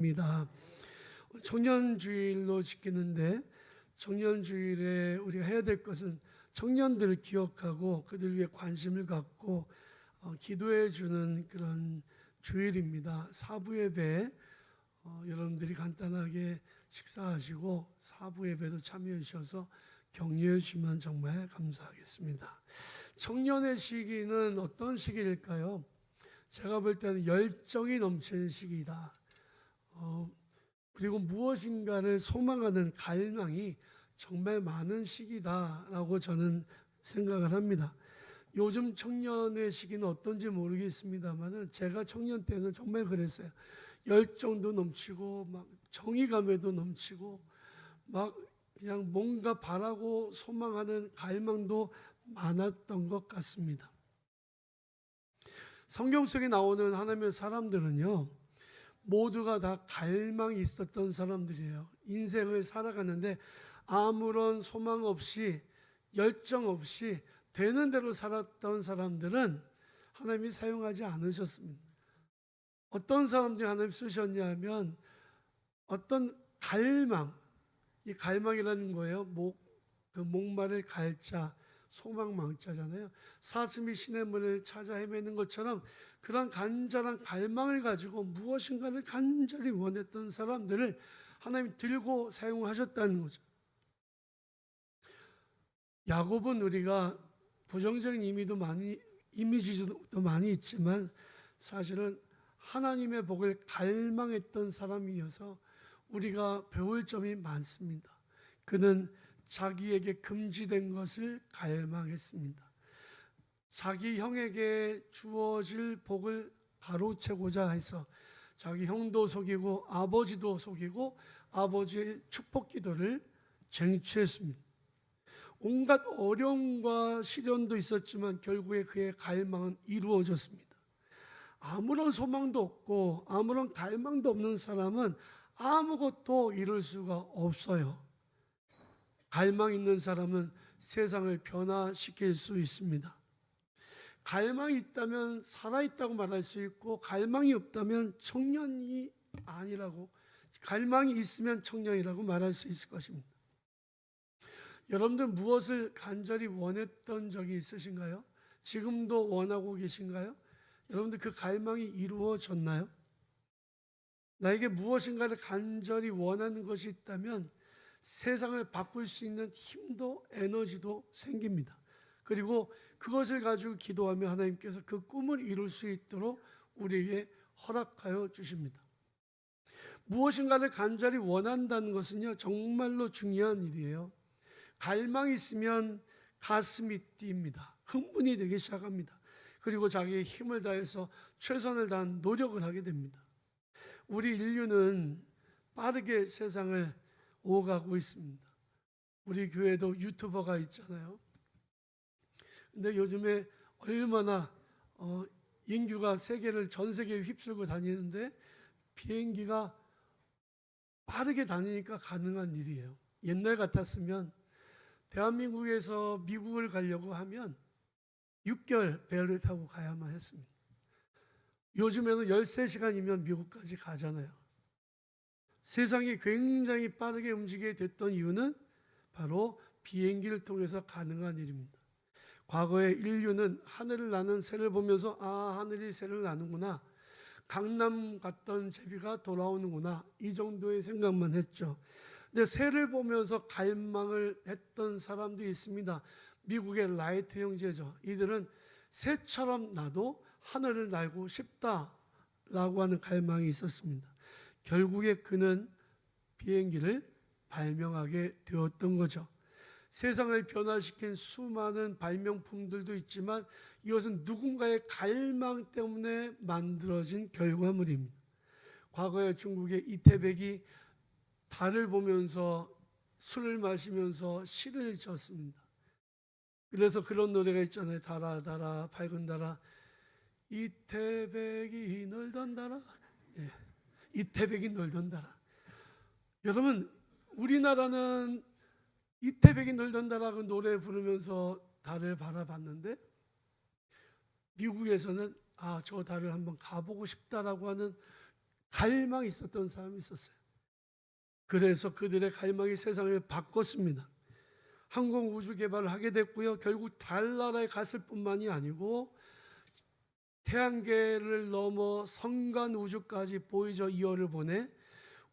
입니다. 청년주일로 지키는데 청년주일에 우리가 해야 될 것은 청년들을 기억하고 그들 위해 관심을 갖고 기도해 주는 그런 주일입니다. 사부 예배 여러분들이 간단하게 식사하시고 사부 예배도 참여해 주셔서 격려해 주시면 정말 감사하겠습니다. 청년의 시기는 어떤 시기일까요? 제가 볼 때는 열정이 넘치는 시기이다. 그리고 무엇인가를 소망하는 갈망이 정말 많은 시기다라고 저는 생각을 합니다. 요즘 청년의 시기는 어떤지 모르겠습니다만 제가 청년 때는 정말 그랬어요. 열정도 넘치고 막 정의감에도 넘치고 막 그냥 뭔가 바라고 소망하는 갈망도 많았던 것 같습니다. 성경 속에 나오는 하나님의 사람들은요, 모두가 다 갈망이 있었던 사람들이에요. 인생을 살아가는데 아무런 소망 없이 열정 없이 되는 대로 살았던 사람들은 하나님이 사용하지 않으셨습니다. 어떤 사람들이 하나님 쓰셨냐면 어떤 갈망, 이 갈망이라는 거예요. 그 목마를 갈자, 소망망자잖아요. 사슴이 시냇물을 찾아 헤매는 것처럼 그런 간절한 갈망을 가지고 무엇인가를 간절히 원했던 사람들을 하나님이 들고 사용하셨다는 거죠. 야곱은 우리가 부정적인 이미지도 많이 있지만 사실은 하나님의 복을 갈망했던 사람이어서 우리가 배울 점이 많습니다. 그는 자기에게 금지된 것을 갈망했습니다. 자기 형에게 주어질 복을 가로채고자 해서 자기 형도 속이고 아버지도 속이고 아버지의 축복 기도를 쟁취했습니다. 온갖 어려움과 시련도 있었지만 결국에 그의 갈망은 이루어졌습니다. 아무런 소망도 없고 아무런 갈망도 없는 사람은 아무것도 이룰 수가 없어요. 갈망 있는 사람은 세상을 변화시킬 수 있습니다. 갈망이 있다면 살아있다고 말할 수 있고 갈망이 없다면 청년이 아니라고, 갈망이 있으면 청년이라고 말할 수 있을 것입니다. 여러분들 무엇을 간절히 원했던 적이 있으신가요? 지금도 원하고 계신가요? 여러분들 그 갈망이 이루어졌나요? 나에게 무엇인가를 간절히 원하는 것이 있다면 세상을 바꿀 수 있는 힘도 에너지도 생깁니다. 그리고 그것을 가지고 기도하며 하나님께서 그 꿈을 이룰 수 있도록 우리에게 허락하여 주십니다. 무엇인가를 간절히 원한다는 것은요, 정말로 중요한 일이에요. 갈망이 있으면 가슴이 뜁니다. 흥분이 되기 시작합니다. 그리고 자기의 힘을 다해서 최선을 다한 노력을 하게 됩니다. 우리 인류는 빠르게 세상을 오가고 있습니다. 우리 교회도 유튜버가 있잖아요. 근데 요즘에 얼마나 인규가 전 세계에 휩쓸고 다니는데 비행기가 빠르게 다니니까 가능한 일이에요. 옛날 같았으면 대한민국에서 미국을 가려고 하면 6개월 배를 타고 가야만 했습니다. 요즘에는 13시간이면 미국까지 가잖아요. 세상이 굉장히 빠르게 움직이게 됐던 이유는 바로 비행기를 통해서 가능한 일입니다. 과거에 인류는 하늘을 나는 새를 보면서 하늘이 새를 나는구나, 강남 갔던 제비가 돌아오는구나, 이 정도의 생각만 했죠. 근데 새를 보면서 갈망을 했던 사람도 있습니다. 미국의 라이트 형제죠. 이들은 새처럼 나도 하늘을 날고 싶다라고 하는 갈망이 있었습니다. 결국에 그는 비행기를 발명하게 되었던 거죠. 세상을 변화시킨 수많은 발명품들도 있지만 이것은 누군가의 갈망 때문에 만들어진 결과물입니다. 과거에 중국의 이태백이 달을 보면서 술을 마시면서 시를 졌습니다. 그래서 그런 노래가 있잖아요. 달아 달아 밝은 달아 이태백이 놀던 달아. 예. 이태백이 놀던 달아. 여러분, 우리나라는 이태백이 놀던 달아고 노래 부르면서 달을 바라봤는데 미국에서는 저 달을 한번 가보고 싶다라고 하는 갈망이 있었던 사람이 있었어요. 그래서 그들의 갈망이 세상을 바꿨습니다. 항공 우주 개발을 하게 됐고요. 결국 달나라에 갔을 뿐만이 아니고 태양계를 넘어 성간 우주까지 보이저 2호를 보내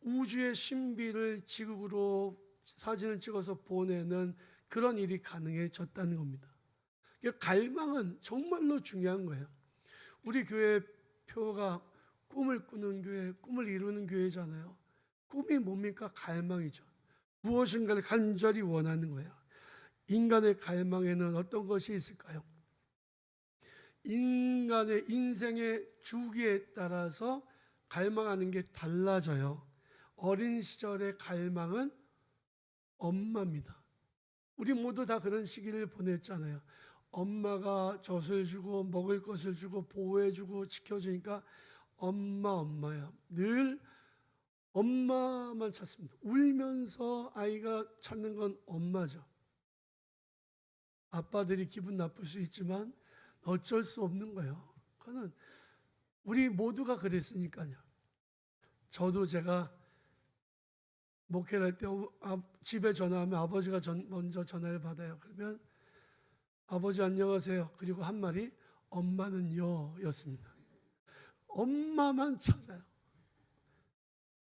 우주의 신비를 지구로 사진을 찍어서 보내는 그런 일이 가능해졌다는 겁니다. 갈망은 정말로 중요한 거예요. 우리 교회 표가 꿈을 꾸는 교회, 꿈을 이루는 교회잖아요. 꿈이 뭡니까? 갈망이죠. 무엇인가를 간절히 원하는 거예요. 인간의 갈망에는 어떤 것이 있을까요? 인간의 인생의 주기에 따라서 갈망하는 게 달라져요. 어린 시절의 갈망은 엄마입니다. 우리 모두 다 그런 시기를 보냈잖아요. 엄마가 젖을 주고 먹을 것을 주고 보호해주고 지켜주니까 엄마야. 늘 엄마만 찾습니다. 울면서 아이가 찾는 건 엄마죠. 아빠들이 기분 나쁠 수 있지만 어쩔 수 없는 거예요. 그거는 우리 모두가 그랬으니까요. 저도 제가 목회를 할 때 집에 전화하면 아버지가 먼저 전화를 받아요. 그러면 아버지 안녕하세요. 그리고 한 말이 엄마는요 였습니다. 엄마만 찾아요.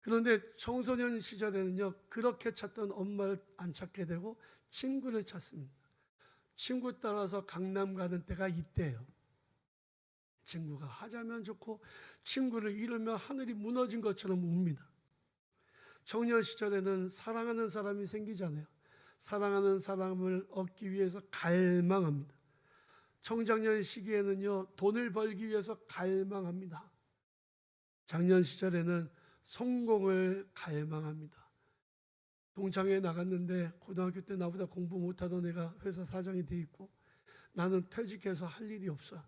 그런데 청소년 시절에는요 그렇게 찾던 엄마를 안 찾게 되고 친구를 찾습니다. 친구 따라서 강남 가는 때가 이때예요. 친구가 하자면 좋고 친구를 잃으면 하늘이 무너진 것처럼 웁니다. 청년 시절에는 사랑하는 사람이 생기잖아요. 사랑하는 사람을 얻기 위해서 갈망합니다. 청장년 시기에는요 돈을 벌기 위해서 갈망합니다. 장년 시절에는 성공을 갈망합니다. 동창회에 나갔는데 고등학교 때 나보다 공부 못하던 애가 회사 사장이 돼 있고 나는 퇴직해서 할 일이 없어.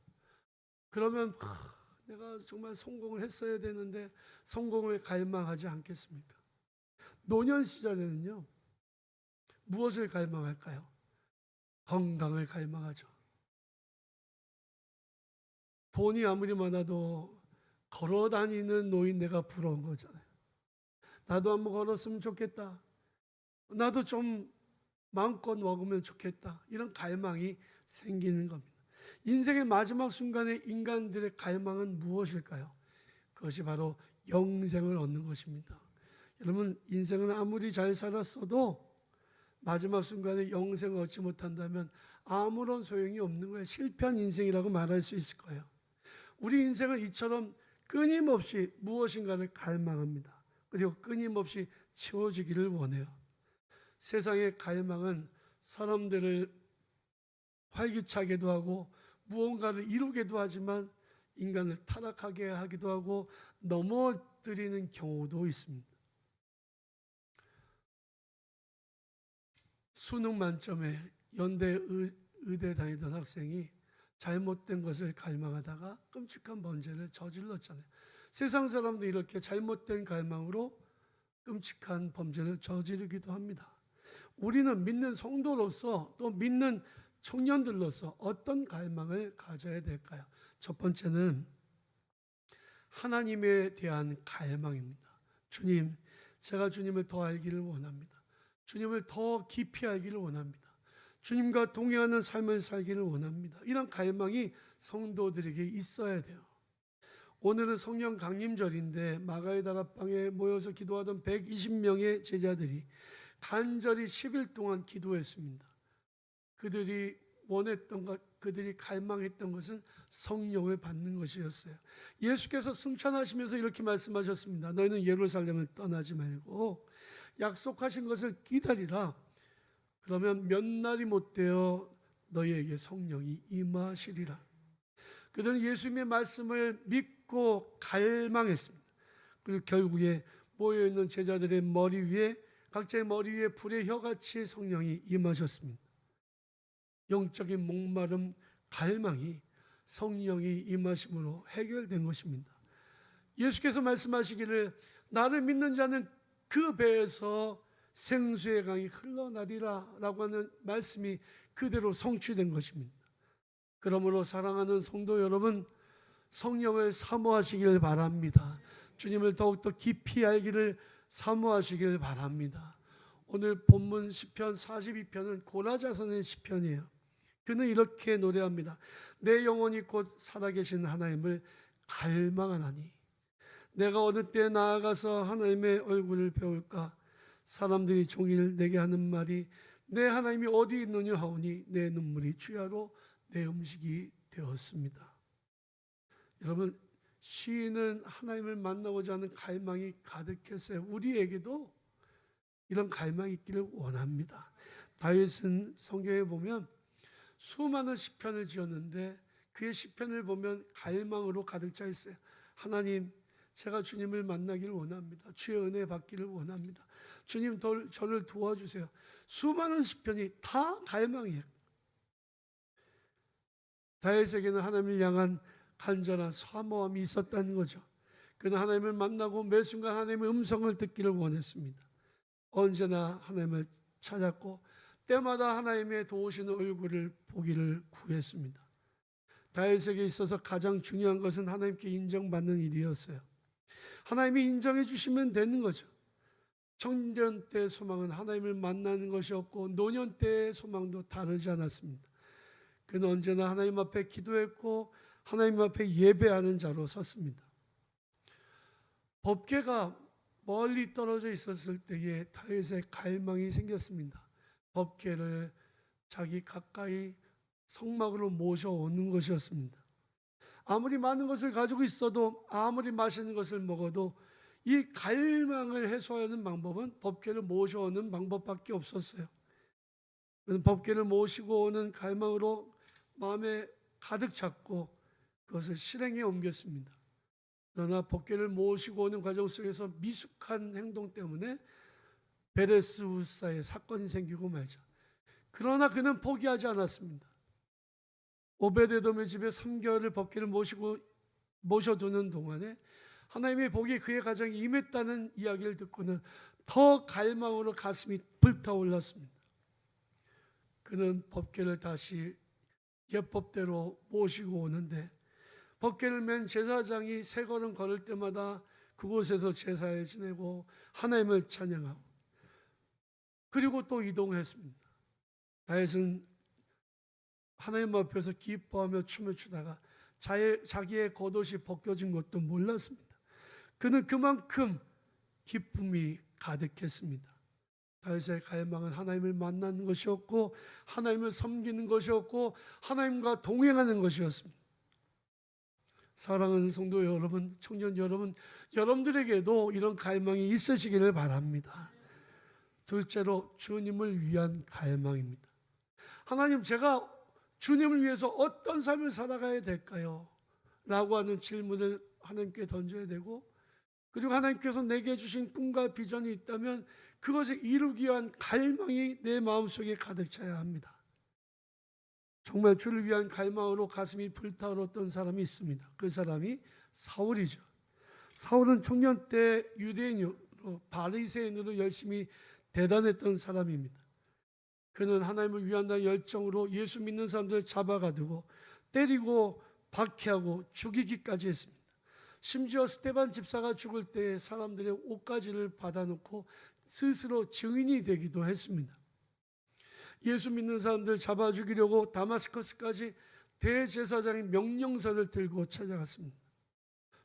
그러면 내가 정말 성공을 했어야 되는데 성공을 갈망하지 않겠습니까? 노년 시절에는요 무엇을 갈망할까요? 건강을 갈망하죠. 돈이 아무리 많아도 걸어 다니는 노인네가 부러운 거잖아요. 나도 한번 걸었으면 좋겠다. 나도 좀 마음껏 먹으면 좋겠다. 이런 갈망이 생기는 겁니다. 인생의 마지막 순간에 인간들의 갈망은 무엇일까요? 그것이 바로 영생을 얻는 것입니다. 여러분 인생은 아무리 잘 살았어도 마지막 순간에 영생을 얻지 못한다면 아무런 소용이 없는 거예요. 실패한 인생이라고 말할 수 있을 거예요. 우리 인생은 이처럼 끊임없이 무엇인가를 갈망합니다. 그리고 끊임없이 채워지기를 원해요. 세상의 갈망은 사람들을 활기차게도 하고 무언가를 이루게도 하지만 인간을 타락하게 하기도 하고 넘어뜨리는 경우도 있습니다. 수능 만점에 연대 의대 다니던 학생이 잘못된 것을 갈망하다가 끔찍한 범죄를 저질렀잖아요. 세상 사람도 이렇게 잘못된 갈망으로 끔찍한 범죄를 저지르기도 합니다. 우리는 믿는 성도로서 또 믿는 청년들로서 어떤 갈망을 가져야 될까요? 첫 번째는 하나님에 대한 갈망입니다. 주님, 제가 주님을 더 알기를 원합니다. 주님을 더 깊이 알기를 원합니다. 주님과 동행하는 삶을 살기를 원합니다. 이런 갈망이 성도들에게 있어야 돼요. 오늘은 성령 강림절인데 마가의 다락방에 모여서 기도하던 120명의 제자들이 간절히 10일 동안 기도했습니다. 그들이 원했던 것, 그들이 갈망했던 것은 성령을 받는 것이었어요. 예수께서 승천하시면서 이렇게 말씀하셨습니다. 너희는 예루살렘을 떠나지 말고 약속하신 것을 기다리라. 그러면 몇 날이 못되어 너희에게 성령이 임하시리라. 그들은 예수님의 말씀을 믿고 갈망했습니다. 그리고 결국에 모여있는 제자들의 머리 위에 각자의 머리 위에 불의 혀같이 성령이 임하셨습니다. 영적인 목마름, 갈망이 성령이 임하심으로 해결된 것입니다. 예수께서 말씀하시기를 나를 믿는 자는 그 배에서 생수의 강이 흘러나리라 라고 하는 말씀이 그대로 성취된 것입니다. 그러므로 사랑하는 성도 여러분, 성령을 사모하시길 바랍니다. 주님을 더욱더 깊이 알기를 사모하시길 바랍니다. 오늘 본문 시편 42편은 고라자선의 시편이에요. 그는 이렇게 노래합니다. 내 영혼이 곧 살아계신 하나님을 갈망하나니 내가 어느 때 나아가서 하나님의 얼굴을 배울까. 사람들이 종일 내게 하는 말이 내 하나님이 어디 있느냐 하오니 내 눈물이 주야로 내 음식이 되었습니다. 여러분, 시인은 하나님을 만나고자 하는 갈망이 가득했어요. 우리에게도 이런 갈망이 있기를 원합니다. 다윗은 성경에 보면 수많은 시편을 지었는데 그의 시편을 보면 갈망으로 가득 차 있어요. 하나님, 제가 주님을 만나기를 원합니다. 주의 은혜 받기를 원합니다. 주님, 저를 도와주세요. 수많은 시편이 다 갈망이에요. 다윗에게는 하나님을 향한 간절한 사모함이 있었다는 거죠. 그는 하나님을 만나고 매 순간 하나님의 음성을 듣기를 원했습니다. 언제나 하나님을 찾았고 때마다 하나님의 도우시는 얼굴을 보기를 구했습니다. 다윗에게 있어서 가장 중요한 것은 하나님께 인정받는 일이었어요. 하나님이 인정해 주시면 되는 거죠. 청년 때의 소망은 하나님을 만나는 것이었고 노년 때의 소망도 다르지 않았습니다. 그는 언제나 하나님 앞에 기도했고 하나님 앞에 예배하는 자로 섰습니다. 법궤가 멀리 떨어져 있었을 때에 다윗의 갈망이 생겼습니다. 법궤를 자기 가까이 성막으로 모셔오는 것이었습니다. 아무리 많은 것을 가지고 있어도 아무리 맛있는 것을 먹어도 이 갈망을 해소하는 방법은 법궤를 모셔오는 방법밖에 없었어요. 법궤를 모시고 오는 갈망으로 마음에 가득 찼고 그것을 실행에 옮겼습니다. 그러나 법궤를 모시고 오는 과정 속에서 미숙한 행동 때문에 베레스 우사의 사건이 생기고 말죠. 그러나 그는 포기하지 않았습니다. 오베데돔의 집에 3개월을 법궤를 모셔두는 동안에 하나님의 복이 그의 가정에 임했다는 이야기를 듣고는 더 갈망으로 가슴이 불타올랐습니다. 그는 법궤를 다시 예법대로 모시고 오는데 법궤를 맨 제사장이 세 걸음 걸을 때마다 그곳에서 제사를 지내고 하나님을 찬양하고 그리고 또 이동했습니다. 다윗은 하나님 앞에서 기뻐하며 춤을 추다가 자기의 겉옷이 벗겨진 것도 몰랐습니다. 그는 그만큼 기쁨이 가득했습니다. 다윗의 갈망은 하나님을 만나는 것이었고 하나님을 섬기는 것이었고 하나님과 동행하는 것이었습니다. 사랑하는 성도 여러분, 청년 여러분, 여러분들에게도 이런 갈망이 있으시기를 바랍니다. 둘째로 주님을 위한 갈망입니다. 하나님, 제가 주님을 위해서 어떤 삶을 살아가야 될까요? 라고 하는 질문을 하나님께 던져야 되고 그리고 하나님께서 내게 주신 꿈과 비전이 있다면 그것을 이루기 위한 갈망이 내 마음속에 가득 차야 합니다. 정말 주를 위한 갈망으로 가슴이 불타오르던 사람이 있습니다. 그 사람이 사울이죠. 사울은 청년 때 유대인으로 바리새인으로 열심히 대단했던 사람입니다. 그는 하나님을 위한다는 열정으로 예수 믿는 사람들을 잡아가두고 때리고 박해하고 죽이기까지 했습니다. 심지어 스데반 집사가 죽을 때 사람들의 옷가지를 받아놓고 스스로 증인이 되기도 했습니다. 예수 믿는 사람들 잡아 죽이려고 다마스커스까지 대제사장의 명령서를 들고 찾아갔습니다.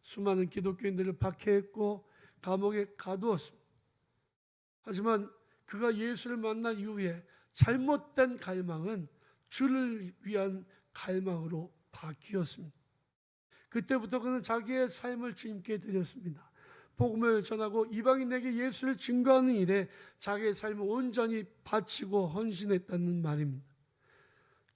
수많은 기독교인들을 박해했고 감옥에 가두었습니다. 하지만 그가 예수를 만난 이후에 잘못된 갈망은 주를 위한 갈망으로 바뀌었습니다. 그때부터 그는 자기의 삶을 주님께 드렸습니다. 복음을 전하고 이방인에게 예수를 증거하는 일에 자기의 삶을 온전히 바치고 헌신했다는 말입니다.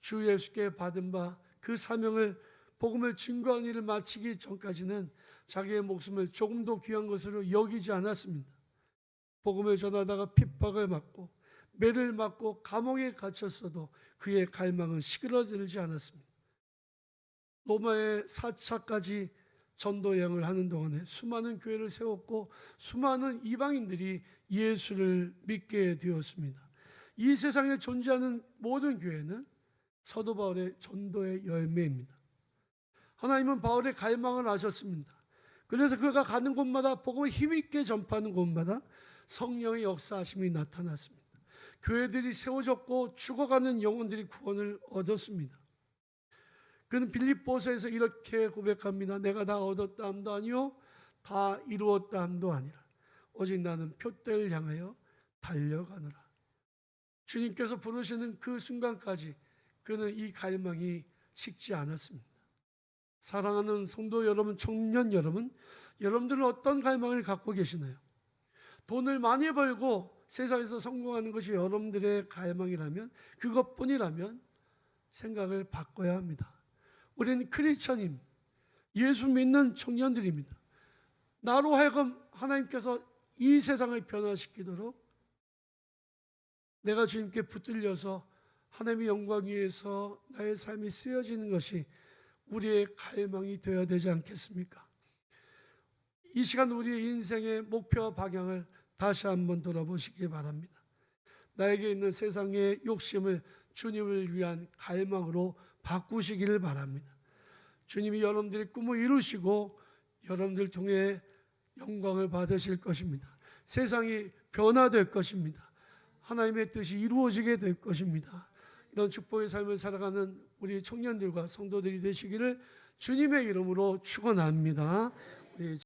주 예수께 받은 바 그 사명을 복음을 증거하는 일을 마치기 전까지는 자기의 목숨을 조금도 귀한 것으로 여기지 않았습니다. 복음을 전하다가 핍박을 받고 매를 맞고 감옥에 갇혔어도 그의 갈망은 시끄러지지 않았습니다. 로마의 4차까지 전도 여행을 하는 동안에 수많은 교회를 세웠고 수많은 이방인들이 예수를 믿게 되었습니다. 이 세상에 존재하는 모든 교회는 사도 바울의 전도의 열매입니다. 하나님은 바울의 갈망을 아셨습니다. 그래서 그가 가는 곳마다 복음을 힘있게 전파하는 곳마다 성령의 역사하심이 나타났습니다. 교회들이 세워졌고 죽어가는 영혼들이 구원을 얻었습니다. 그는 빌립보서에서 이렇게 고백합니다. 내가 다 얻었다 함도 아니요 다 이루었다 함도 아니라 오직 나는 표대를 향하여 달려가노라. 주님께서 부르시는 그 순간까지 그는 이 갈망이 식지 않았습니다. 사랑하는 성도 여러분, 청년 여러분, 여러분들은 어떤 갈망을 갖고 계시나요? 돈을 많이 벌고 세상에서 성공하는 것이 여러분들의 갈망이라면, 그것뿐이라면 생각을 바꿔야 합니다. 우리는 크리스천임, 예수 믿는 청년들입니다. 나로 하여금 하나님께서 이 세상을 변화시키도록 내가 주님께 붙들려서 하나님의 영광 위해서 나의 삶이 쓰여지는 것이 우리의 갈망이 되어야 되지 않겠습니까? 이 시간 우리의 인생의 목표와 방향을 다시 한번 돌아보시기 바랍니다. 나에게 있는 세상의 욕심을 주님을 위한 갈망으로 바꾸시기를 바랍니다. 주님이 여러분들의 꿈을 이루시고 여러분들 통해 영광을 받으실 것입니다. 세상이 변화될 것입니다. 하나님의 뜻이 이루어지게 될 것입니다. 이런 축복의 삶을 살아가는 우리 청년들과 성도들이 되시기를 주님의 이름으로 축원합니다. 우리